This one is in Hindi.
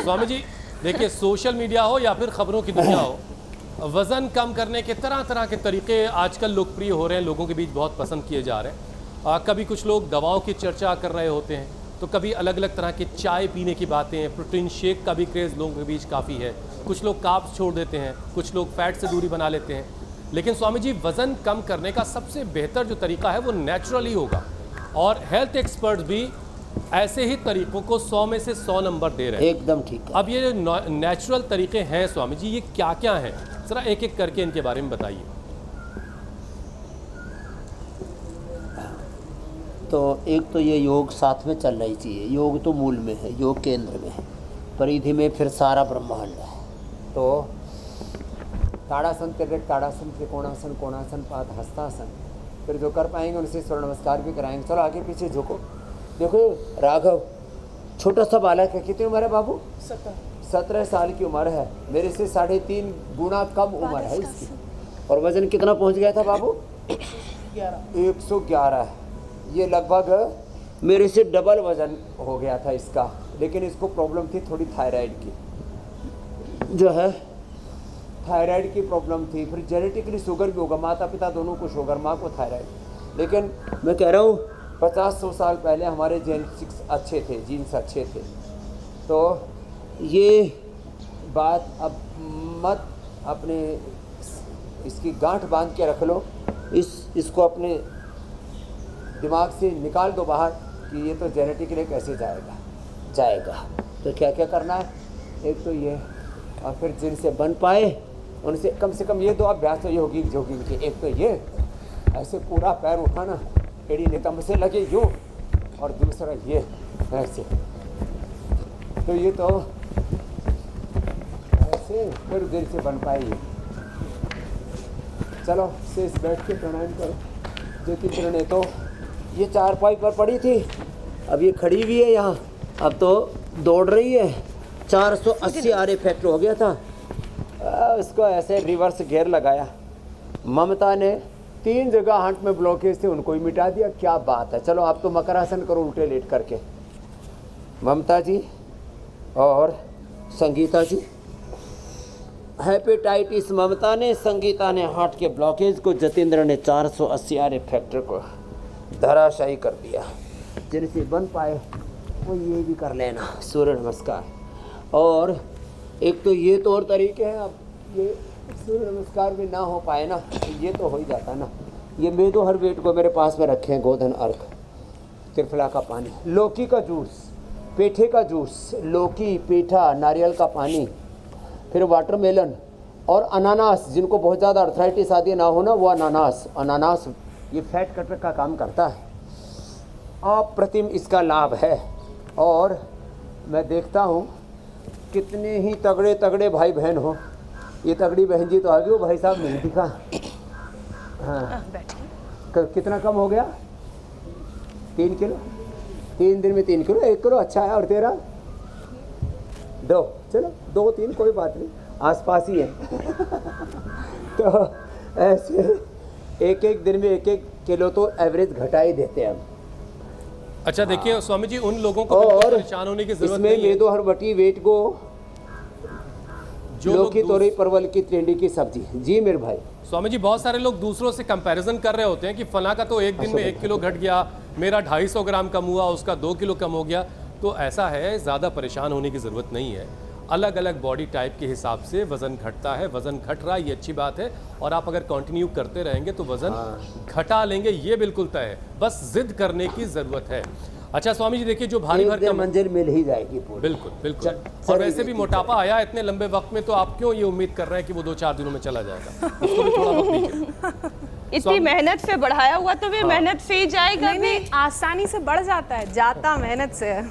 स्वामी जी देखिए, सोशल मीडिया हो या फिर खबरों की दुनिया हो, वज़न कम करने के तरह तरह के तरीके आजकल लोकप्रिय हो रहे हैं, लोगों के बीच बहुत पसंद किए जा रहे हैं। कभी कुछ लोग दवाओं की चर्चा कर रहे होते हैं, तो कभी अलग अलग तरह के चाय पीने की बातें, प्रोटीन शेक का भी क्रेज़ लोगों के बीच काफ़ी है। कुछ लोग कार्ब्स छोड़ देते हैं, कुछ लोग फैट से दूरी बना लेते हैं। लेकिन स्वामी जी, वज़न कम करने का सबसे बेहतर जो तरीका है वो नेचुरली होगा, और हेल्थ एक्सपर्ट्स भी ऐसे ही तरीकों को 100 में से 100 नंबर दे रहे हैं। एकदम ठीक है। अब ये नेचुरल तरीके हैं स्वामी जी, ये क्या क्या हैं, ज़रा एक एक करके इनके बारे में बताइए। तो एक तो ये योग साथ में चलना ही चाहिए। योग तो मूल में है, योग केंद्र में है, परिधि में फिर सारा ब्रह्मांड है। तो ताड़ासन, तिरक ताड़ासन, त्रिकोणासन, कोणासन, पाद हस्तासन, फिर जो कर पाएंगे उनसे सूर्य नमस्कार भी कराएंगे। चलो आगे पीछे झुको। देखो राघव छोटा सा बालक है, कितनी उम्र है बाबू? 17 साल की उम्र है। मेरे से 3.5 गुना कम उम्र है इसकी। और वजन कितना पहुंच गया था बाबू? 111। ये लगभग मेरे से डबल वजन हो गया था इसका। लेकिन इसको प्रॉब्लम थी थोड़ी थायराइड की, जो है थायराइड की प्रॉब्लम थी। फिर जेनेटिकली शुगर भी होगा, माता पिता दोनों को शुगर, माँ को थायराइड। लेकिन मैं कह रहा हूँ 50-100 साल पहले हमारे जेनेटिक्स अच्छे थे, जीन्स अच्छे थे। तो ये बात अब मत अपने इसकी गांठ बांध के रख लो, इसको अपने दिमाग से निकाल दो बाहर कि ये तो जेनेटिकली कैसे जाएगा। तो क्या क्या करना है? एक तो ये, और फिर जिनसे बन पाए उनसे कम से कम ये 2 अभ्यास तो ये होगी जोगिंग के। एक तो ये ऐसे पूरा पैर उठाना, एड़ी नितंब से लगे यूँ, और दूसरा ये ऐसे। तो ये तो ऐसे फिर दिल से बन पाए। चलो शेष बैठ के प्राणायाम करो। ज्योतिष ने तो ये 4 पर पड़ी थी, अब ये खड़ी हुई है यहाँ, अब तो दौड़ रही है। 480 आर इफेक्ट हो गया था। उसको ऐसे रिवर्स गियर लगाया। ममता ने 3 जगह हाथ में ब्लॉकेज थे, उनको ही मिटा दिया। क्या बात है। चलो आप तो मकरासन करो उल्टे लेट करके, ममता जी और संगीता जी। हेपेटाइटिस ममता ने, संगीता ने हार्ट के ब्लॉकेज को, जतेंद्र ने 480 आर फैक्टर को धराशायी कर दिया। जिनसे बन पाए वो ये भी कर लेना, सूर्य नमस्कार। और एक तो ये तौर तरीके हैं। अब ये सूर्य नमस्कार भी ना हो पाए ना, ये तो हो ही जाता ना। ये मेदो हर वेट को मेरे पास में रखे हैं। गोधन अर्घ, त्रिफला का पानी, लौकी का जूस, पेठे का जूस, लौकी, पेठा, नारियल का पानी, फिर वाटरमेलन और अनानास। जिनको बहुत ज़्यादा अर्थराइटिस आदि ना हो ना, वो अनानास ये फैट कटर का काम करता है। अप्रतिम इसका लाभ है। और मैं देखता हूँ कितने ही तगड़े तगड़े भाई बहन हो। ये तगड़ी बहन जी तो आ गई, वो भाई साहब नहीं दिखा। हाँ, कितना कम हो गया? 3 किलो। 3 दिन में 3 किलो, 1 किलो अच्छा है। और तेरा 2, चलो 2-3 कोई बात नहीं, आसपास ही है। तो ऐसे एक दिन में 1-1 किलो तो एवरेज घटा ही देते हैं हम। अच्छा देखिए स्वामी जी, उन लोगों को और परेशान होने की जरूरत नहीं है। इसमें मेदो हर बटी वेट को, लौकी, तोरई, परवल की टिंडी की सब्जी। जी मेरे भाई। स्वामी जी, बहुत सारे लोग दूसरों से कंपैरिजन कर रहे होते हैं कि फला का तो एक दिन में 1 किलो घट गया, मेरा 250 ग्राम कम हुआ, उसका 2 किलो कम हो गया। तो ऐसा है, ज़्यादा परेशान होने की ज़रूरत नहीं है। अलग अलग बॉडी टाइप के हिसाब से वज़न घटता है। वज़न घट रहा है, ये अच्छी बात है। और आप अगर कंटिन्यू करते रहेंगे तो वज़न घटा लेंगे, ये बिल्कुल तय है। बस जिद करने की ज़रूरत है। अच्छा स्वामी जी देखिए, जो भारी भरकम मंजिल मिल ही जाएगी पूरी। बिल्कुल। और वैसे भी मोटापा आया इतने लंबे वक्त में, तो आप क्यों ये उम्मीद कर रहे हैं कि वो 2-4 दिनों में चला जाएगा? उसको भी थोड़ा वक्त दीजिए। इतनी मेहनत से बढ़ाया हुआ तो भी मेहनत से ही जाएगा। नहीं, आसानी से बढ़ जाता है, जाता मेहनत से है।